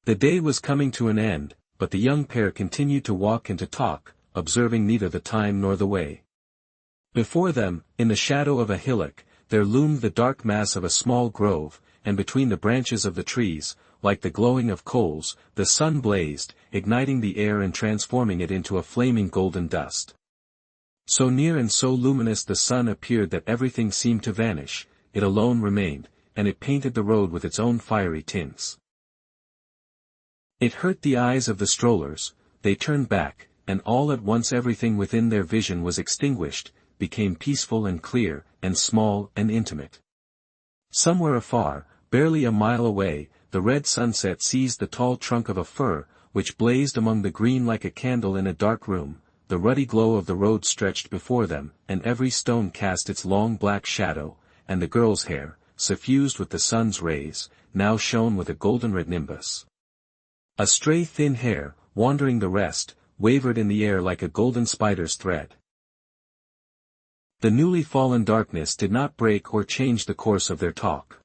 The day was coming to an end, but the young pair continued to walk and to talk, observing neither the time nor the way. Before them, in the shadow of a hillock, there loomed the dark mass of a small grove, and between the branches of the trees, like the glowing of coals, the sun blazed, igniting the air and transforming it into a flaming golden dust. So near and so luminous the sun appeared that everything seemed to vanish, it alone remained, and it painted the road with its own fiery tints. It hurt the eyes of the strollers, they turned back, and all at once everything within their vision was extinguished, became peaceful and clear, and small and intimate. Somewhere afar, barely a mile away, the red sunset seized the tall trunk of a fir, which blazed among the green like a candle in a dark room. The ruddy glow of the road stretched before them, and every stone cast its long black shadow, and the girl's hair, suffused with the sun's rays, now shone with a golden-red nimbus. A stray thin hair, wandering the rest, wavered in the air like a golden spider's thread. The newly fallen darkness did not break or change the course of their talk.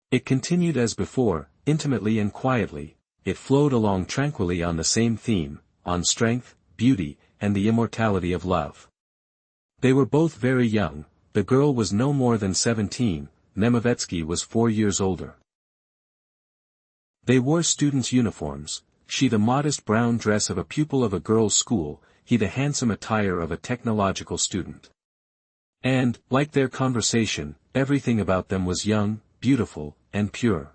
It continued as before, intimately and quietly, it flowed along tranquilly on the same theme, on strength, beauty, and the immortality of love. They were both very young, the girl was no more than 17, Nemovetsky was 4 years older. They wore students' uniforms, she the modest brown dress of a pupil of a girls' school, he the handsome attire of a technological student. And, like their conversation, everything about them was young, beautiful, and pure.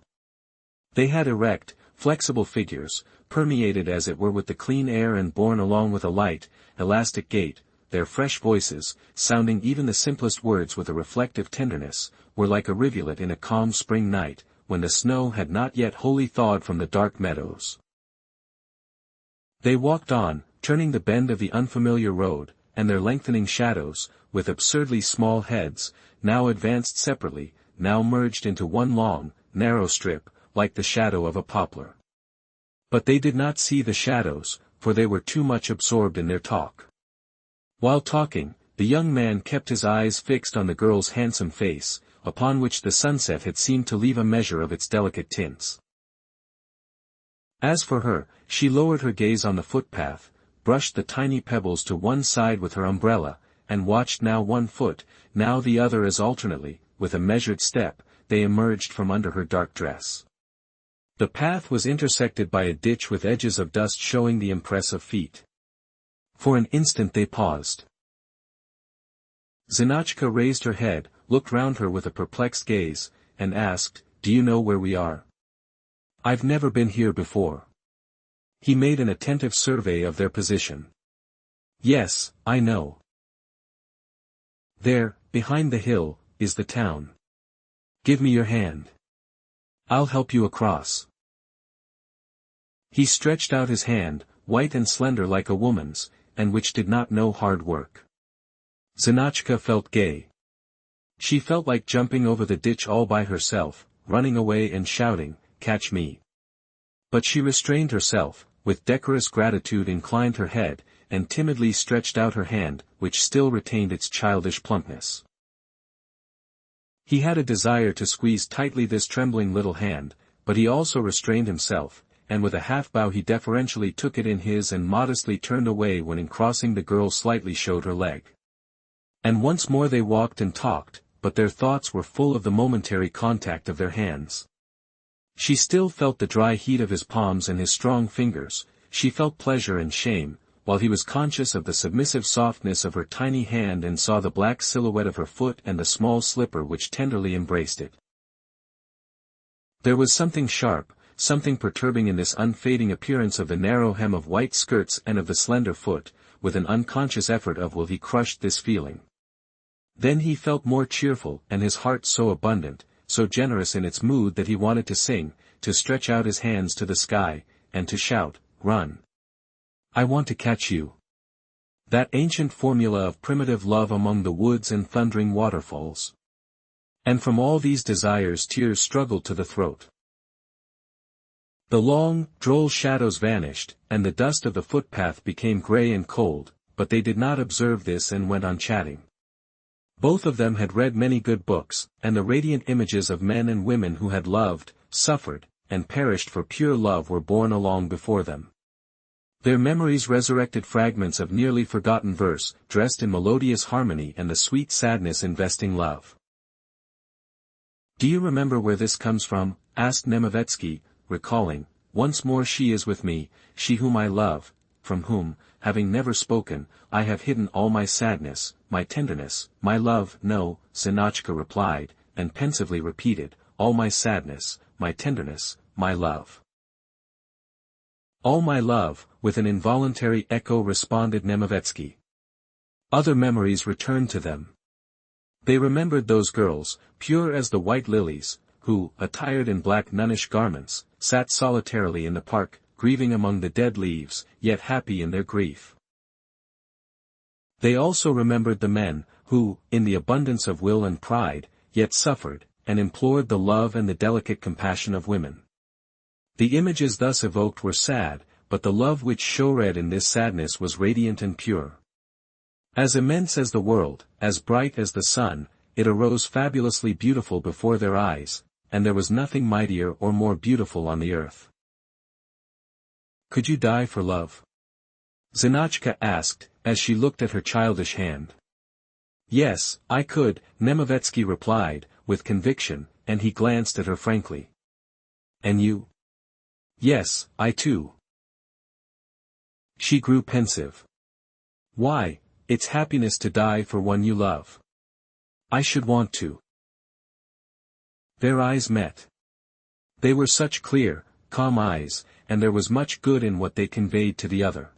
They had erect, flexible figures, permeated as it were with the clean air and borne along with a light, elastic gait, their fresh voices, sounding even the simplest words with a reflective tenderness, were like a rivulet in a calm spring night, when the snow had not yet wholly thawed from the dark meadows. They walked on, turning the bend of the unfamiliar road, and their lengthening shadows, with absurdly small heads, now advanced separately, now merged into one long, narrow strip, like the shadow of a poplar. But they did not see the shadows, for they were too much absorbed in their talk. While talking, the young man kept his eyes fixed on the girl's handsome face, upon which the sunset had seemed to leave a measure of its delicate tints. As for her, she lowered her gaze on the footpath, brushed the tiny pebbles to one side with her umbrella, and watched now one foot, now the other as alternately, with a measured step, they emerged from under her dark dress. The path was intersected by a ditch with edges of dust showing the impress of feet. For an instant they paused. Zinotchka raised her head, looked round her with a perplexed gaze, and asked, "Do you know where we are?" "I've never been here before." He made an attentive survey of their position. "Yes, I know. There, behind the hill, is the town. Give me your hand. I'll help you across." He stretched out his hand, white and slender like a woman's, and which did not know hard work. Zinotchka felt gay. She felt like jumping over the ditch all by herself, running away and shouting, "Catch me." But she restrained herself, with decorous gratitude inclined her head, and timidly stretched out her hand, which still retained its childish plumpness. He had a desire to squeeze tightly this trembling little hand, but he also restrained himself, and with a half-bow he deferentially took it in his and modestly turned away when in crossing the girl slightly showed her leg. And once more they walked and talked, but their thoughts were full of the momentary contact of their hands. She still felt the dry heat of his palms and his strong fingers, she felt pleasure and shame, while he was conscious of the submissive softness of her tiny hand and saw the black silhouette of her foot and the small slipper which tenderly embraced it. There was something sharp, something perturbing in this unfading appearance of the narrow hem of white skirts and of the slender foot. With an unconscious effort of will he crushed this feeling. Then he felt more cheerful and his heart so abundant, so generous in its mood that he wanted to sing, to stretch out his hands to the sky, and to shout, "Run! I want to catch you." That ancient formula of primitive love among the woods and thundering waterfalls. And from all these desires tears struggled to the throat. The long, droll shadows vanished, and the dust of the footpath became grey and cold, but they did not observe this and went on chatting. Both of them had read many good books, and the radiant images of men and women who had loved, suffered, and perished for pure love were borne along before them. Their memories resurrected fragments of nearly forgotten verse, dressed in melodious harmony and the sweet sadness investing love. "Do you remember where this comes from?" asked Nemevetsky, recalling. "Once more she is with me, she whom I love, from whom, having never spoken, I have hidden all my sadness, my tenderness, my love." "No," Zinotchka replied, and pensively repeated, "all my sadness, my tenderness, my love." "All my love," with an involuntary echo responded Nemevetsky. Other memories returned to them. They remembered those girls, pure as the white lilies, who, attired in black nunnish garments, sat solitarily in the park, grieving among the dead leaves, yet happy in their grief. They also remembered the men, who, in the abundance of will and pride, yet suffered, and implored the love and the delicate compassion of women. The images thus evoked were sad, but the love which showed in this sadness was radiant and pure. As immense as the world, as bright as the sun, it arose fabulously beautiful before their eyes, and there was nothing mightier or more beautiful on the earth. "Could you die for love?" Zinotchka asked, as she looked at her childish hand. "Yes, I could," Nemevetsky replied, with conviction, and he glanced at her frankly. "And you?" "Yes, I too." She grew pensive. "Why, it's happiness to die for one you love. I should want to." Their eyes met. They were such clear, calm eyes, and there was much good in what they conveyed to the other.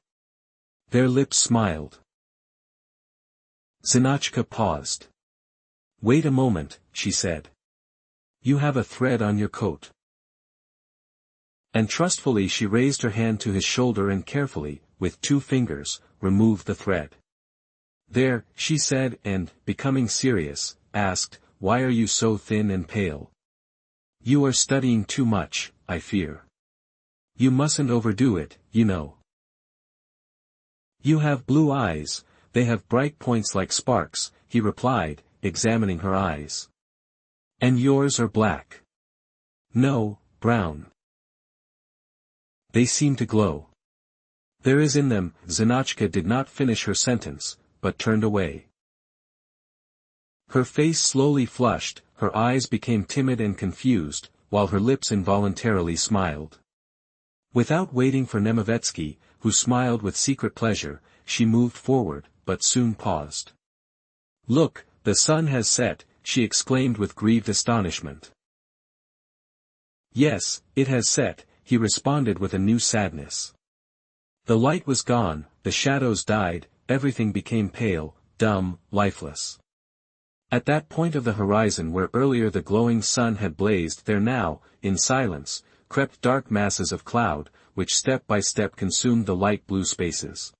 Their lips smiled. Zinotchka paused. "Wait a moment," she said. "You have a thread on your coat." And trustfully she raised her hand to his shoulder and carefully, with 2 fingers, removed the thread. "There," she said, and, becoming serious, asked, "Why are you so thin and pale? You are studying too much, I fear. You mustn't overdo it, you know. You have blue eyes, they have bright points like sparks," he replied, examining her eyes. "And yours are black." "No, brown. They seem to glow. There is in them." Zinotchka did not finish her sentence, but turned away. Her face slowly flushed, her eyes became timid and confused, while her lips involuntarily smiled. Without waiting for Nemevetsky, who smiled with secret pleasure, she moved forward, but soon paused. "Look, the sun has set," she exclaimed with grieved astonishment. "Yes, it has set," he responded with a new sadness. The light was gone, the shadows died, everything became pale, dumb, lifeless. At that point of the horizon where earlier the glowing sun had blazed, there now, in silence, crept dark masses of cloud, which step by step consumed the light blue spaces.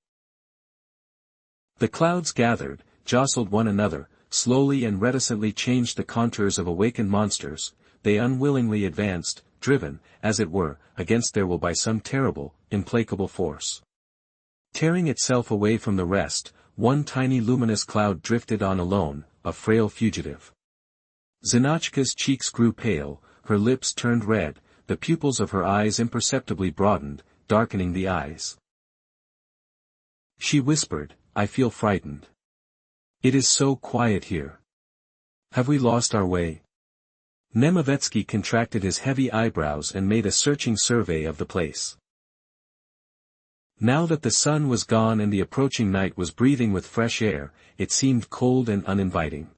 The clouds gathered, jostled one another, slowly and reticently changed the contours of awakened monsters. They unwillingly advanced, driven, as it were, against their will by some terrible, implacable force. Tearing itself away from the rest, one tiny luminous cloud drifted on alone, a frail fugitive. Zinotchka's cheeks grew pale, her lips turned red, the pupils of her eyes imperceptibly broadened, darkening the eyes. She whispered, "I feel frightened. It is so quiet here. Have we lost our way?" Nemevetsky contracted his heavy eyebrows and made a searching survey of the place. Now that the sun was gone and the approaching night was breathing with fresh air, it seemed cold and uninviting.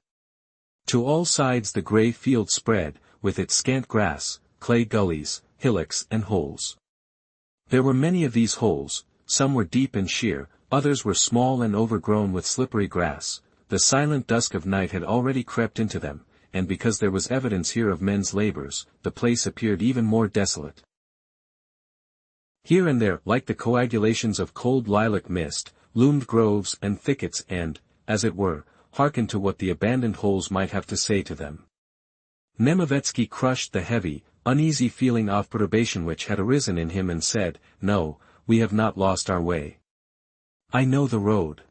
To all sides the grey field spread, with its scant grass, clay gullies, hillocks and holes. There were many of these holes, some were deep and sheer, others were small and overgrown with slippery grass. The silent dusk of night had already crept into them, and because there was evidence here of men's labors, the place appeared even more desolate. Here and there, like the coagulations of cold lilac mist, loomed groves and thickets and, as it were, hearkened to what the abandoned holes might have to say to them. Nemevetsky crushed the heavy, uneasy feeling of perturbation which had arisen in him and said, "No, we have not lost our way. I know the road.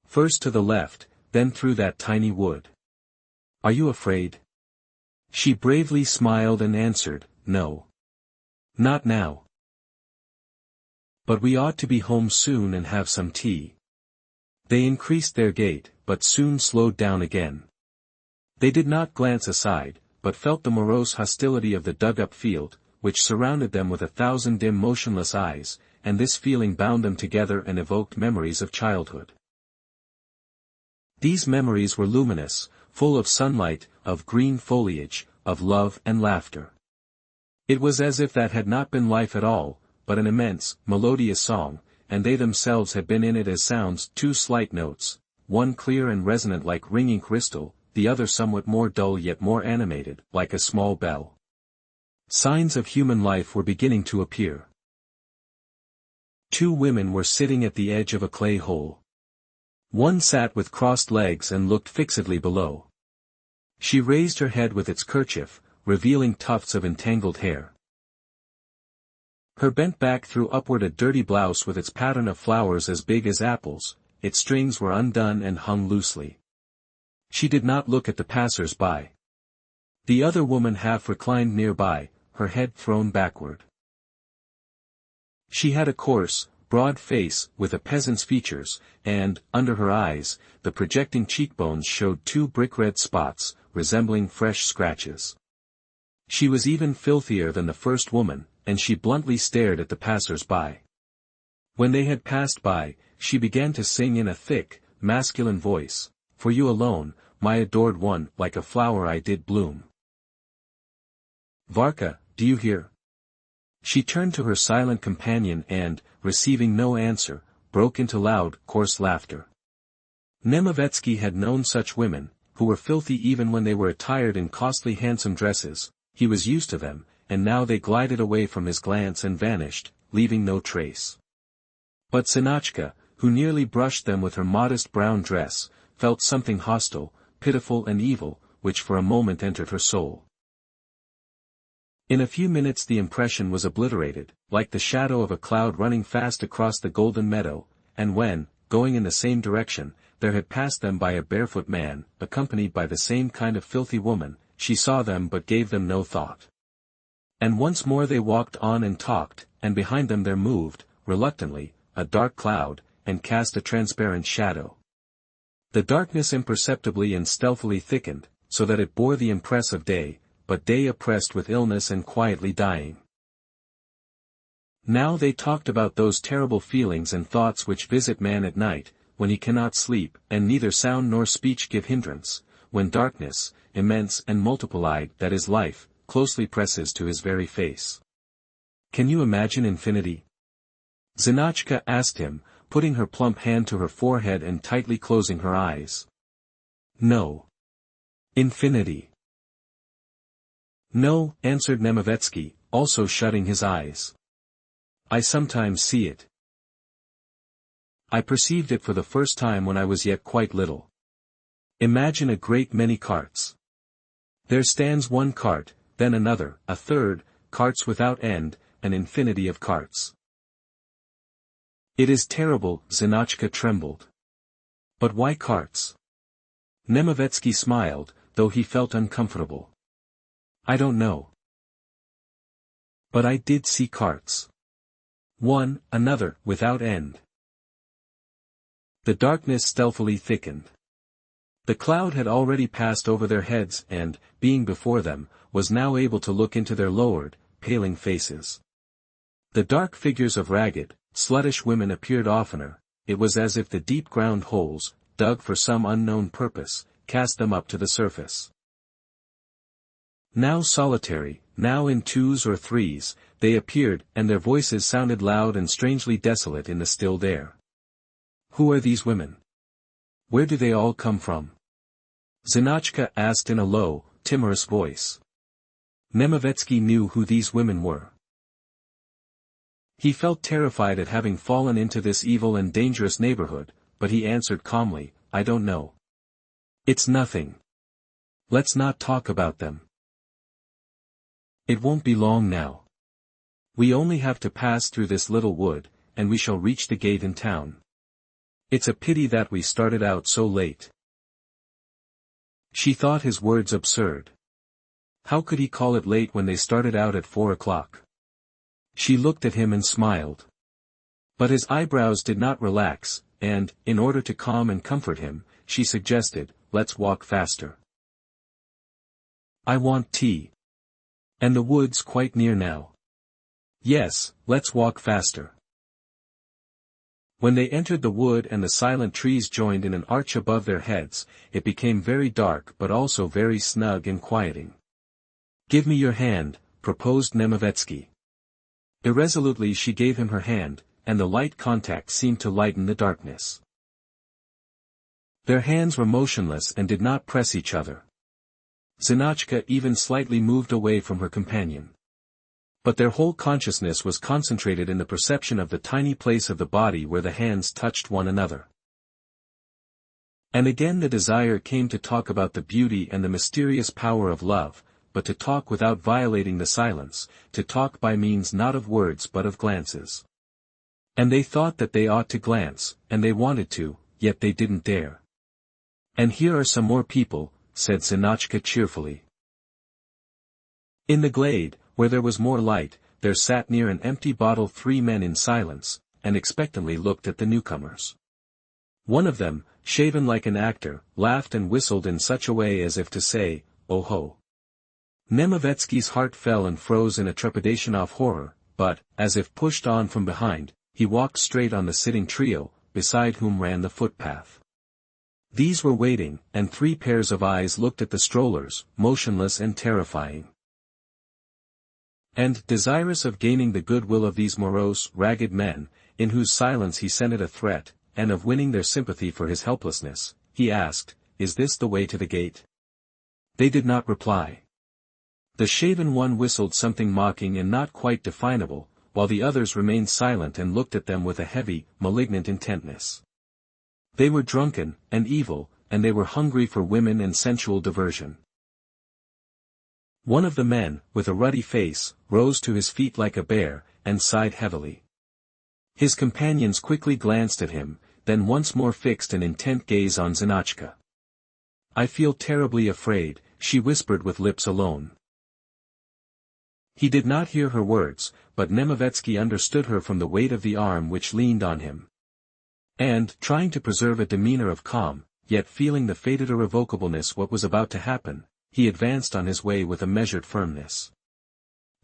First to the left, then through that tiny wood. Are you afraid?" She bravely smiled and answered, "No. Not now. But we ought to be home soon and have some tea." They increased their gait, but soon slowed down again. They did not glance aside, but felt the morose hostility of the dug-up field, which surrounded them with 1,000 dim motionless eyes, and this feeling bound them together and evoked memories of childhood. These memories were luminous, full of sunlight, of green foliage, of love and laughter. It was as if that had not been life at all, but an immense, melodious song, and they themselves had been in it as sounds, two slight notes, one clear and resonant like ringing crystal, the other somewhat more dull yet more animated, like a small bell. Signs of human life were beginning to appear. Two women were sitting at the edge of a clay hole. One sat with crossed legs and looked fixedly below. She raised her head with its kerchief, revealing tufts of entangled hair. Her bent back threw upward a dirty blouse with its pattern of flowers as big as apples, its strings were undone and hung loosely. She did not look at the passers-by. The other woman half reclined nearby, her head thrown backward. She had a coarse, broad face, with a peasant's features, and, under her eyes, the projecting cheekbones showed two brick-red spots, resembling fresh scratches. She was even filthier than the first woman, and she bluntly stared at the passers-by. When they had passed by, she began to sing in a thick, masculine voice, "For you alone, my adored one, like a flower I did bloom. Varka, do you hear?" She turned to her silent companion and, receiving no answer, broke into loud, coarse laughter. Nemovetsky had known such women, who were filthy even when they were attired in costly handsome dresses. He was used to them, and now they glided away from his glance and vanished, leaving no trace. But Zinotchka, who nearly brushed them with her modest brown dress, felt something hostile, pitiful and evil, which for a moment entered her soul. In a few minutes the impression was obliterated, like the shadow of a cloud running fast across the golden meadow, and when, going in the same direction, there had passed them by a barefoot man, accompanied by the same kind of filthy woman, she saw them but gave them no thought. And once more they walked on and talked, and behind them there moved, reluctantly, a dark cloud, and cast a transparent shadow. The darkness imperceptibly and stealthily thickened, so that it bore the impress of day, but day oppressed with illness and quietly dying. Now they talked about those terrible feelings and thoughts which visit man at night, when he cannot sleep, and neither sound nor speech give hindrance, when darkness, immense and multiplied, that is life, closely presses to his very face. "Can you imagine infinity?" Zinotchka asked him, putting her plump hand to her forehead and tightly closing her eyes. "No. Infinity." "No," answered Nemovetsky, also shutting his eyes. "I sometimes see it. I perceived it for the first time when I was yet quite little. Imagine a great many carts. There stands one cart, then another, a third, carts without end, an infinity of carts. It is terrible." Zinotchka trembled. "But why carts?" Nemovetsky smiled, though he felt uncomfortable. "I don't know. But I did see carts. One, another, without end." The darkness stealthily thickened. The cloud had already passed over their heads and, being before them, was now able to look into their lowered, paling faces. The dark figures of ragged, sluttish women appeared oftener. It was as if the deep ground holes, dug for some unknown purpose, cast them up to the surface. Now solitary, now in twos or threes, they appeared, and their voices sounded loud and strangely desolate in the stilled air. "Who are these women? Where do they all come from?" Zinotchka asked in a low, timorous voice. Nemovetsky knew who these women were. He felt terrified at having fallen into this evil and dangerous neighborhood, but he answered calmly, "I don't know. It's nothing. Let's not talk about them. It won't be long now. We only have to pass through this little wood, and we shall reach the gate in town. It's a pity that we started out so late." She thought his words absurd. How could he call it late when they started out at 4 o'clock? She looked at him and smiled. But his eyebrows did not relax, and, in order to calm and comfort him, she suggested, let's walk faster. I want tea. And the wood's quite near now. Yes, let's walk faster. When they entered the wood and the silent trees joined in an arch above their heads, it became very dark but also very snug and quieting. Give me your hand, proposed Nemovetsky. Irresolutely she gave him her hand, and the light contact seemed to lighten the darkness. Their hands were motionless and did not press each other. Zinotchka even slightly moved away from her companion. But their whole consciousness was concentrated in the perception of the tiny place of the body where the hands touched one another. And again the desire came to talk about the beauty and the mysterious power of love, but to talk without violating the silence, to talk by means not of words but of glances. And they thought that they ought to glance, and they wanted to, yet they didn't dare. And here are some more people, said Zinotchka cheerfully. In the glade, where there was more light, there sat near an empty bottle 3 men in silence, and expectantly looked at the newcomers. One of them, shaven like an actor, laughed and whistled in such a way as if to say, "Oh ho." Nemovetsky's heart fell and froze in a trepidation of horror, but, as if pushed on from behind, he walked straight on the sitting trio, beside whom ran the footpath. These were waiting, and 3 pairs of eyes looked at the strollers, motionless and terrifying. And, desirous of gaining the goodwill of these morose, ragged men, in whose silence he scented a threat, and of winning their sympathy for his helplessness, he asked, "Is this the way to the gate?" They did not reply. The shaven one whistled something mocking and not quite definable, while the others remained silent and looked at them with a heavy, malignant intentness. They were drunken, and evil, and they were hungry for women and sensual diversion. One of the men, with a ruddy face, rose to his feet like a bear, and sighed heavily. His companions quickly glanced at him, then once more fixed an intent gaze on Zinotchka. "I feel terribly afraid," she whispered with lips alone. He did not hear her words, but Nemovetsky understood her from the weight of the arm which leaned on him. And, trying to preserve a demeanor of calm, yet feeling the fated irrevocableness what was about to happen, he advanced on his way with a measured firmness.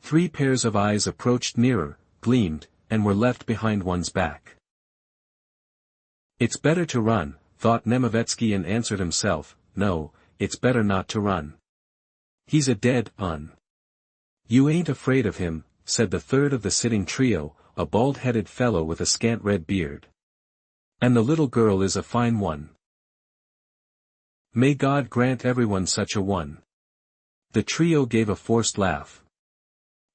3 pairs of eyes approached nearer, gleamed, and were left behind one's back. "It's better to run," thought Nemovetsky and answered himself, "No, it's better not to run. He's a dead un." "You ain't afraid of him," said the third of the sitting trio, a bald-headed fellow with a scant red beard. "And the little girl is a fine one. May God grant everyone such a one." The trio gave a forced laugh.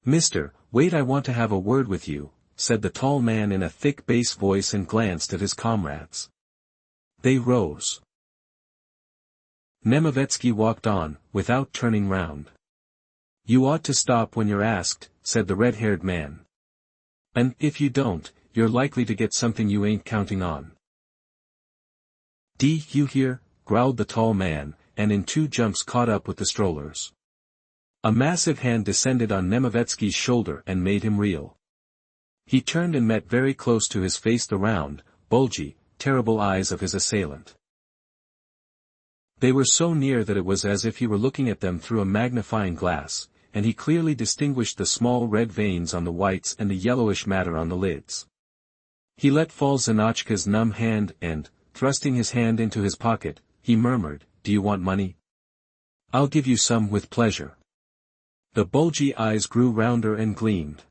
"Mister, wait, I want to have a word with you," said the tall man in a thick bass voice and glanced at his comrades. They rose. Nemovetsky walked on, without turning round. "You ought to stop when you're asked," said the red-haired man. "And, if you don't, you're likely to get something you ain't counting on." "D you hear?" growled the tall man, and in 2 jumps caught up with the strollers. A massive hand descended on Nemovetsky's shoulder and made him reel. He turned and met very close to his face the round, bulgy, terrible eyes of his assailant. They were so near that it was as if he were looking at them through a magnifying glass, and he clearly distinguished the small red veins on the whites and the yellowish matter on the lids. He let fall Zinotchka's numb hand and, thrusting his hand into his pocket, he murmured, "Do you want money? I'll give you some with pleasure." The bulgy eyes grew rounder and gleamed.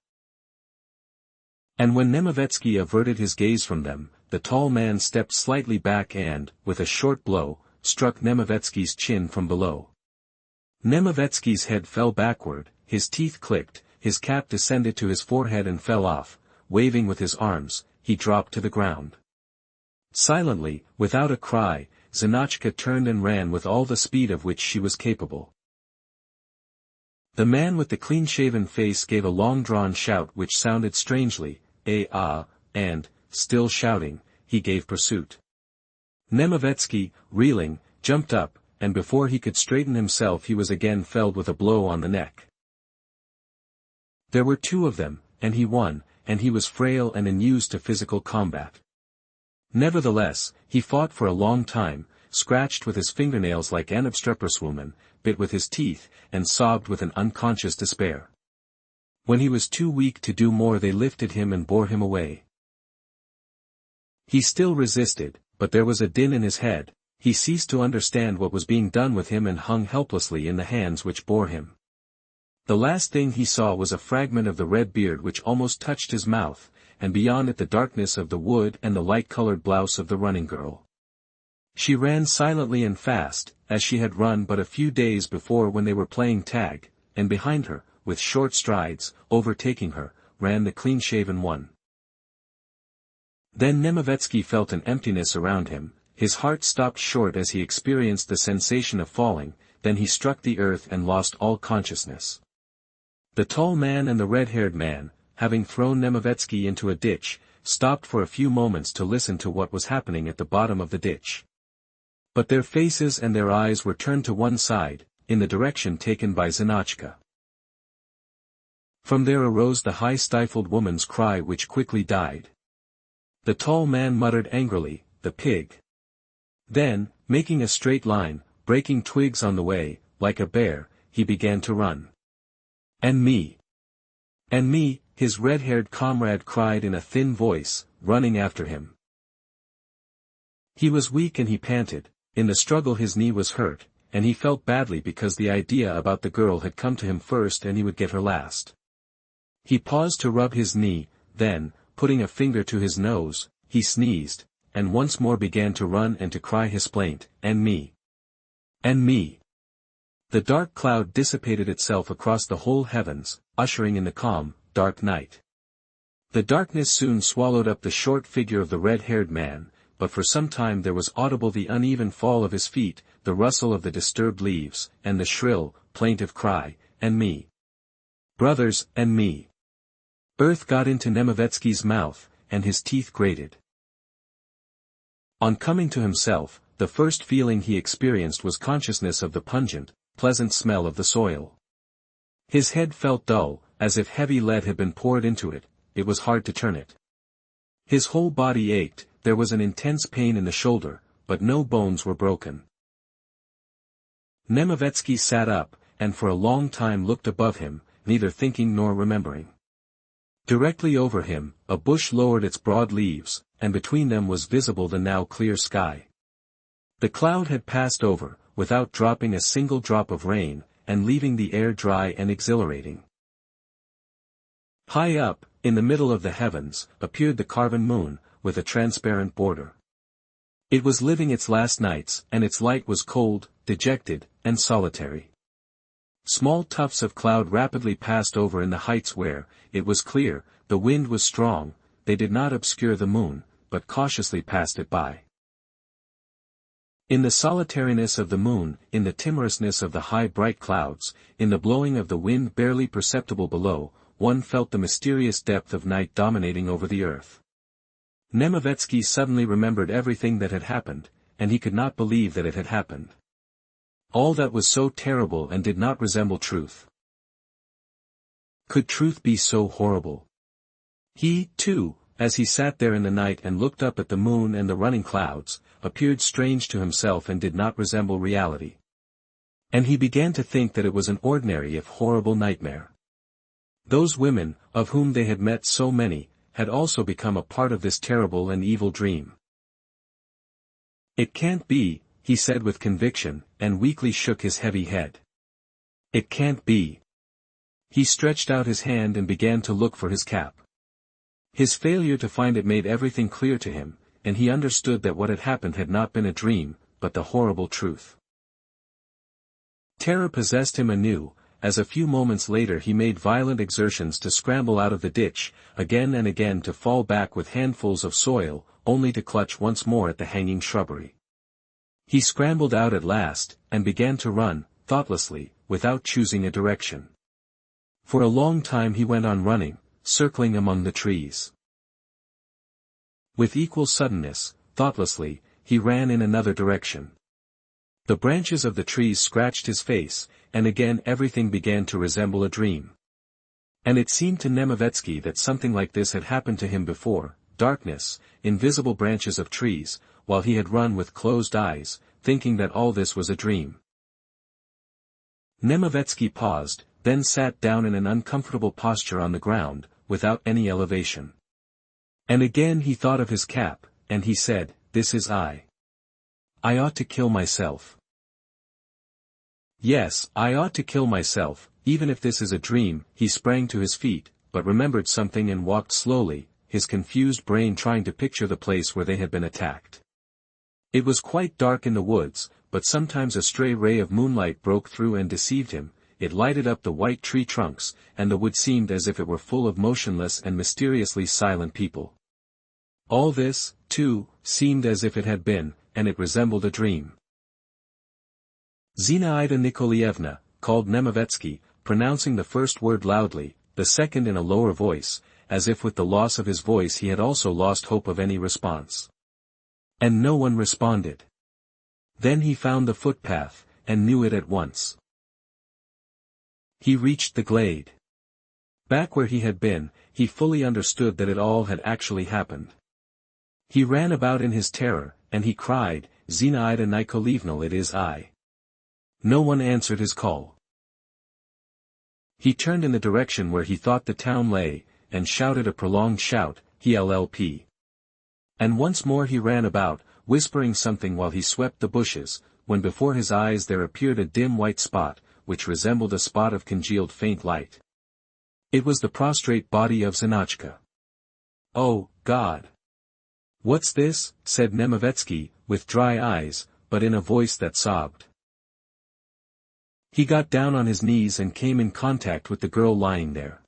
And when Nemovetsky averted his gaze from them, the tall man stepped slightly back and, with a short blow, struck Nemovetsky's chin from below. Nemovetsky's head fell backward, his teeth clicked, his cap descended to his forehead and fell off, waving with his arms, he dropped to the ground. Silently, without a cry, Zinotchka turned and ran with all the speed of which she was capable. The man with the clean-shaven face gave a long-drawn shout which sounded strangely, and, still shouting, he gave pursuit. Nemovetsky, reeling, jumped up, and before he could straighten himself he was again felled with a blow on the neck. There were two of them, and he won, and he was frail and unused to physical combat. Nevertheless, he fought for a long time, scratched with his fingernails like an obstreperous woman, bit with his teeth, and sobbed with an unconscious despair. When he was too weak to do more they lifted him and bore him away. He still resisted, but there was a din in his head, he ceased to understand what was being done with him and hung helplessly in the hands which bore him. The last thing he saw was a fragment of the red beard which almost touched his mouth, and beyond it the darkness of the wood and the light-colored blouse of the running girl. She ran silently and fast, as she had run but a few days before when they were playing tag, and behind her, with short strides, overtaking her, ran the clean-shaven one. Then Nemovetsky felt an emptiness around him, his heart stopped short as he experienced the sensation of falling, then he struck the earth and lost all consciousness. The tall man and the red-haired man, having thrown Nemovetsky into a ditch, stopped for a few moments to listen to what was happening at the bottom of the ditch. But their faces and their eyes were turned to one side, in the direction taken by Zinotchka. From there arose the high-stifled woman's cry which quickly died. The tall man muttered angrily, "The pig." Then, making a straight line, breaking twigs on the way, like a bear, he began to run. "And me! And me!" his red-haired comrade cried in a thin voice, running after him. He was weak and he panted, in the struggle his knee was hurt, and he felt badly because the idea about the girl had come to him first and he would get her last. He paused to rub his knee, then, putting a finger to his nose, he sneezed, and once more began to run and to cry his plaint, "And me! And me!" The dark cloud dissipated itself across the whole heavens, ushering in the calm, dark night. The darkness soon swallowed up the short figure of the red-haired man, but for some time there was audible the uneven fall of his feet, the rustle of the disturbed leaves, and the shrill, plaintive cry, "And me! Brothers, and me!" Earth got into Nemovetsky's mouth, and his teeth grated. On coming to himself, the first feeling he experienced was consciousness of the pungent, pleasant smell of the soil. His head felt dull, as if heavy lead had been poured into it, it was hard to turn it. His whole body ached, there was an intense pain in the shoulder, but no bones were broken. Nemovetsky sat up, and for a long time looked above him, neither thinking nor remembering. Directly over him, a bush lowered its broad leaves, and between them was visible the now clear sky. The cloud had passed over, without dropping a single drop of rain, and leaving the air dry and exhilarating. High up, in the middle of the heavens, appeared the carven moon, with a transparent border. It was living its last nights, and its light was cold, dejected, and solitary. Small tufts of cloud rapidly passed over in the heights where, it was clear, the wind was strong, they did not obscure the moon, but cautiously passed it by. In the solitariness of the moon, in the timorousness of the high bright clouds, in the blowing of the wind barely perceptible below, one felt the mysterious depth of night dominating over the earth. Nemovetsky suddenly remembered everything that had happened, and he could not believe that it had happened. All that was so terrible and did not resemble truth. Could truth be so horrible? He, too, as he sat there in the night and looked up at the moon and the running clouds, appeared strange to himself and did not resemble reality. And he began to think that it was an ordinary if horrible nightmare. Those women, of whom they had met so many, had also become a part of this terrible and evil dream. "It can't be," he said with conviction, and weakly shook his heavy head. "It can't be." He stretched out his hand and began to look for his cap. His failure to find it made everything clear to him, and he understood that what had happened had not been a dream, but the horrible truth. Terror possessed him anew, as a few moments later he made violent exertions to scramble out of the ditch, again and again to fall back with handfuls of soil, only to clutch once more at the hanging shrubbery. He scrambled out at last, and began to run, thoughtlessly, without choosing a direction. For a long time he went on running, circling among the trees. With equal suddenness, thoughtlessly, he ran in another direction. The branches of the trees scratched his face, and again everything began to resemble a dream. And it seemed to Nemovetsky that something like this had happened to him before: darkness, invisible branches of trees, while he had run with closed eyes, thinking that all this was a dream. Nemovetsky paused, then sat down in an uncomfortable posture on the ground, without any elevation. And again he thought of his cap, and he said, "This is I. I ought to kill myself. Yes, I ought to kill myself, even if this is a dream." He sprang to his feet, but remembered something and walked slowly, his confused brain trying to picture the place where they had been attacked. It was quite dark in the woods, but sometimes a stray ray of moonlight broke through and deceived him. It lighted up the white tree trunks, and the wood seemed as if it were full of motionless and mysteriously silent people. All this, too, seemed as if it had been, and it resembled a dream. Zinaida Nikolaevna, called Nemovetsky, pronouncing the first word loudly, the second in a lower voice, as if with the loss of his voice he had also lost hope of any response. And no one responded. Then he found the footpath, and knew it at once. He reached the glade. Back where he had been, he fully understood that it all had actually happened. He ran about in his terror, and he cried, "Zinaida Nikolaevna, it is I." No one answered his call. He turned in the direction where he thought the town lay, and shouted a prolonged shout, "HLLP." And once more he ran about, whispering something while he swept the bushes, when before his eyes there appeared a dim white spot, which resembled a spot of congealed faint light. It was the prostrate body of Zinotchka. "Oh, God! What's this?" said Nemovetsky, with dry eyes, but in a voice that sobbed. He got down on his knees and came in contact with the girl lying there.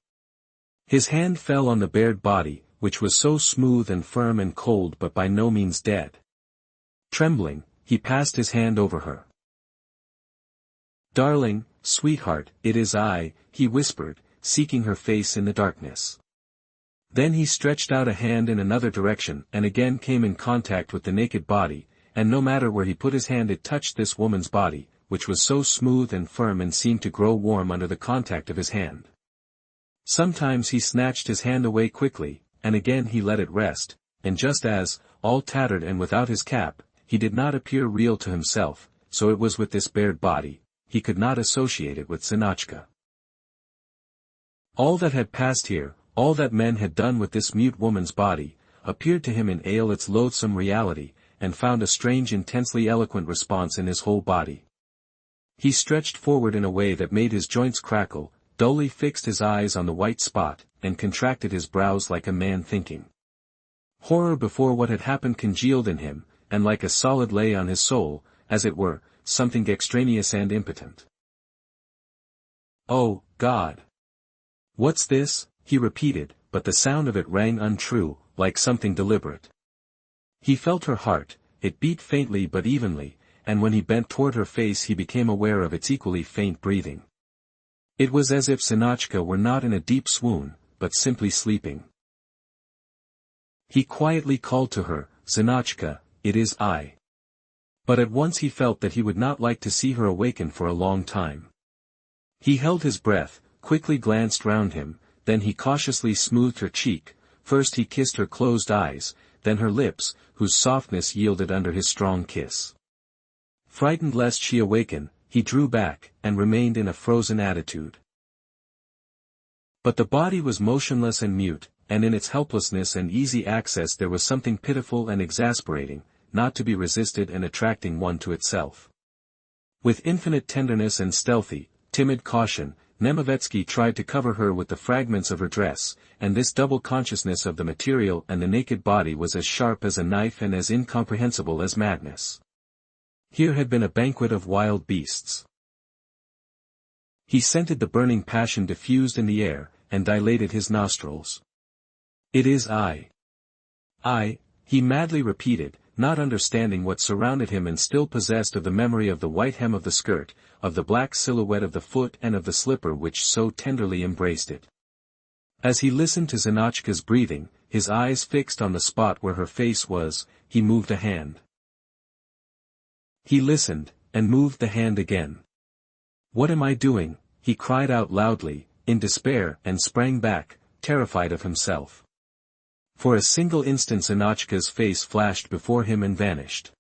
His hand fell on the bared body, which was so smooth and firm and cold but by no means dead. Trembling, he passed his hand over her. "Darling, sweetheart, it is I," he whispered, seeking her face in the darkness. Then he stretched out a hand in another direction and again came in contact with the naked body, and no matter where he put his hand it touched this woman's body, which was so smooth and firm and seemed to grow warm under the contact of his hand. Sometimes he snatched his hand away quickly, and again he let it rest, and just as, all tattered and without his cap, he did not appear real to himself, so it was with this bared body, he could not associate it with Zinotchka. All that had passed here, all that men had done with this mute woman's body, appeared to him in all its loathsome reality, and found a strange intensely eloquent response in his whole body. He stretched forward in a way that made his joints crackle, dully fixed his eyes on the white spot, and contracted his brows like a man thinking. Horror before what had happened congealed in him, and like a solid lay on his soul, as it were, something extraneous and impotent. "Oh, God! What's this?" he repeated, but the sound of it rang untrue, like something deliberate. He felt her heart, it beat faintly but evenly, and when he bent toward her face he became aware of its equally faint breathing. It was as if Zinotchka were not in a deep swoon, but simply sleeping. He quietly called to her, "Zinotchka, it is I." But at once he felt that he would not like to see her awaken for a long time. He held his breath, quickly glanced round him, then he cautiously smoothed her cheek. First he kissed her closed eyes, then her lips, whose softness yielded under his strong kiss. Frightened lest she awaken, he drew back, and remained in a frozen attitude. But the body was motionless and mute, and in its helplessness and easy access there was something pitiful and exasperating, not to be resisted and attracting one to itself. With infinite tenderness and stealthy, timid caution, Nemovetsky tried to cover her with the fragments of her dress, and this double consciousness of the material and the naked body was as sharp as a knife and as incomprehensible as madness. Here had been a banquet of wild beasts. He scented the burning passion diffused in the air, and dilated his nostrils. "It is I. I," he madly repeated, not understanding what surrounded him and still possessed of the memory of the white hem of the skirt, of the black silhouette of the foot and of the slipper which so tenderly embraced it. As he listened to Zinotchka's breathing, his eyes fixed on the spot where her face was, he moved a hand. He listened, and moved the hand again. "What am I doing?" he cried out loudly, in despair, and sprang back, terrified of himself. For a single instant Zinotchka's face flashed before him and vanished.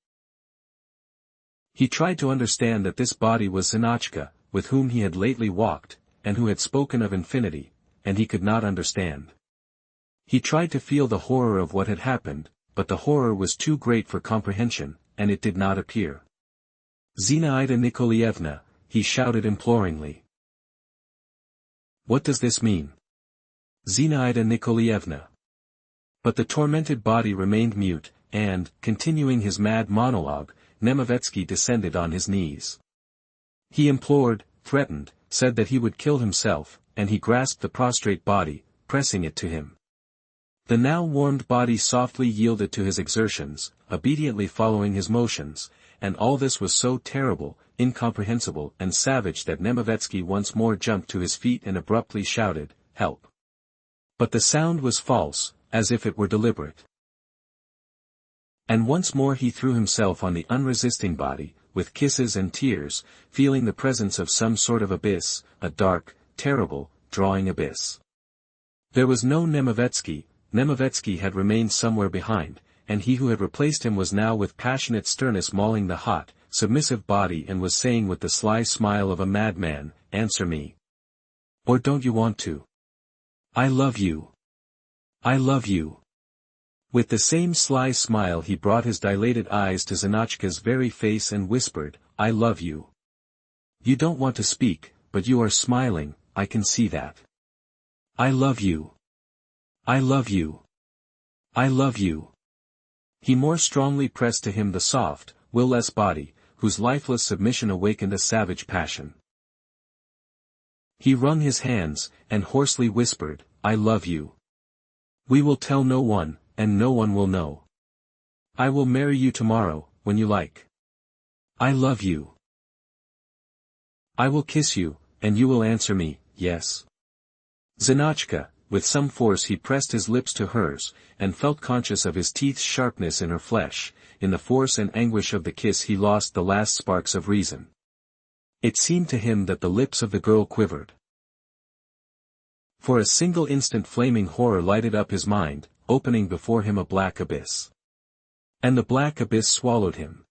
He tried to understand that this body was Zinotchka, with whom he had lately walked, and who had spoken of infinity, and he could not understand. He tried to feel the horror of what had happened, but the horror was too great for comprehension, and it did not appear. "Zinaida Nikolaevna," he shouted imploringly. "What does this mean? Zinaida Nikolaevna?" But the tormented body remained mute, and, continuing his mad monologue, Nemovetsky descended on his knees. He implored, threatened, said that he would kill himself, and he grasped the prostrate body, pressing it to him. The now warmed body softly yielded to his exertions, obediently following his motions, and all this was so terrible, incomprehensible and savage that Nemovetsky once more jumped to his feet and abruptly shouted, "Help!" But the sound was false, as if it were deliberate. And once more he threw himself on the unresisting body, with kisses and tears, feeling the presence of some sort of abyss, a dark, terrible, drawing abyss. There was no Nemovetsky. Nemovetsky had remained somewhere behind, and he who had replaced him was now with passionate sternness mauling the hot, submissive body and was saying with the sly smile of a madman, "Answer me. Or don't you want to? I love you. I love you." With the same sly smile he brought his dilated eyes to Zinotchka's very face and whispered, "I love you. You don't want to speak, but you are smiling, I can see that. I love you. I love you. I love you." He more strongly pressed to him the soft, will-less body, whose lifeless submission awakened a savage passion. He wrung his hands, and hoarsely whispered, "I love you. We will tell no one, and no one will know. I will marry you tomorrow, when you like. I love you. I will kiss you, and you will answer me, yes." Zinotchka, with some force he pressed his lips to hers, and felt conscious of his teeth's sharpness in her flesh. In the force and anguish of the kiss he lost the last sparks of reason. It seemed to him that the lips of the girl quivered. For a single instant flaming horror lighted up his mind, opening before him a black abyss. And the black abyss swallowed him.